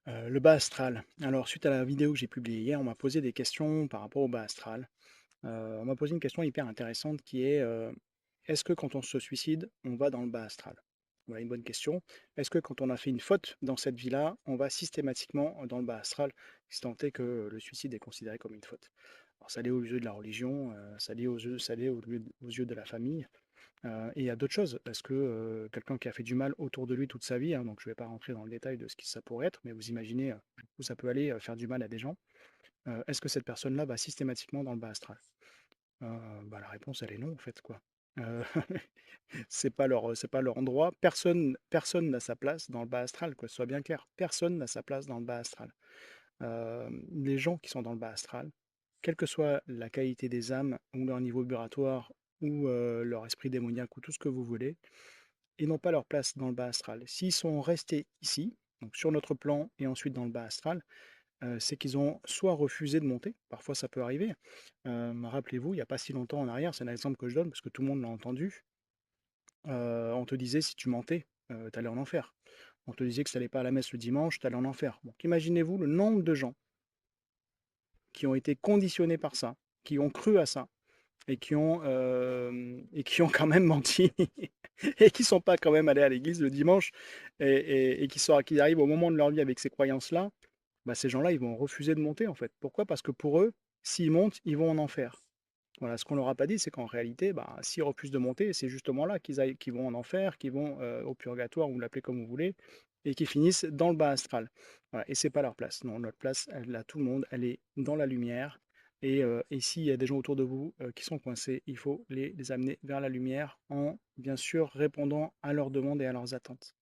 Le bas astral. Alors suite à la vidéo que j'ai publiée hier, on m'a posé des questions par rapport au bas astral. On m'a posé une question hyper intéressante qui est, est-ce que quand on se suicide, on va dans le bas astral? Voilà une bonne question. Est-ce que quand on a fait une faute dans cette vie-là, on va systématiquement dans le bas astral, si tant est que le suicide est considéré comme une faute? Alors ça l'est aux yeux de la religion, ça l'est aux yeux de la famille. Et il y a d'autres choses, parce que, quelqu'un qui a fait du mal autour de lui toute sa vie, hein, donc je ne vais pas rentrer dans le détail de ce qui ça pourrait être, mais vous imaginez, où ça peut aller, faire du mal à des gens. Est-ce que cette personne-là va systématiquement dans le bas astral? Heu, Bah, la réponse elle est non en fait, quoi. Heu, c'est pas leur endroit. Personne n'a sa place dans le bas astral, quoi, soit bien clair. Personne n'a sa place dans le bas astral. Les gens qui sont dans le bas astral, quelle que soit la qualité des âmes ou leur niveau vibratoire ou, leur esprit démoniaque ou tout ce que vous voulez, ils n'ont pas leur place dans le bas astral. S'ils sont restés ici, donc sur notre plan et ensuite dans le bas astral, c'est qu'ils ont soit refusé de monter, parfois ça peut arriver. Rappelez-vous, il n'y a pas si longtemps en arrière, c'est un exemple que je donne parce que tout le monde l'a entendu, on te disait si tu mentais, tu allais en enfer. On te disait que si tu allais pas à la messe le dimanche, tu allais en enfer. Donc imaginez-vous le nombre de gens qui ont été conditionnés par ça, qui ont cru à ça et qui ont quand même menti et qui sont pas quand même allés à l'église le dimanche et qui arrivent au moment de leur vie avec ces croyances-là, bah, ces gens-là, ils vont refuser de monter en fait. Pourquoi? Parce que pour eux, s'ils montent, ils vont en enfer. Voilà, ce qu'on leur a pas dit, c'est qu'en réalité, bah, s'ils refusent de monter, c'est justement là qu'ils vont en enfer, qu'ils vont, au purgatoire, vous l'appelez comme vous voulez, et qu'ils finissent dans le bas astral. Voilà, et c'est pas leur place. Non, notre place, elle a tout le monde, elle est dans la lumière. Et s'il y a des gens autour de vous, qui sont coincés, il faut les amener vers la lumière en, bien sûr, répondant à leurs demandes et à leurs attentes.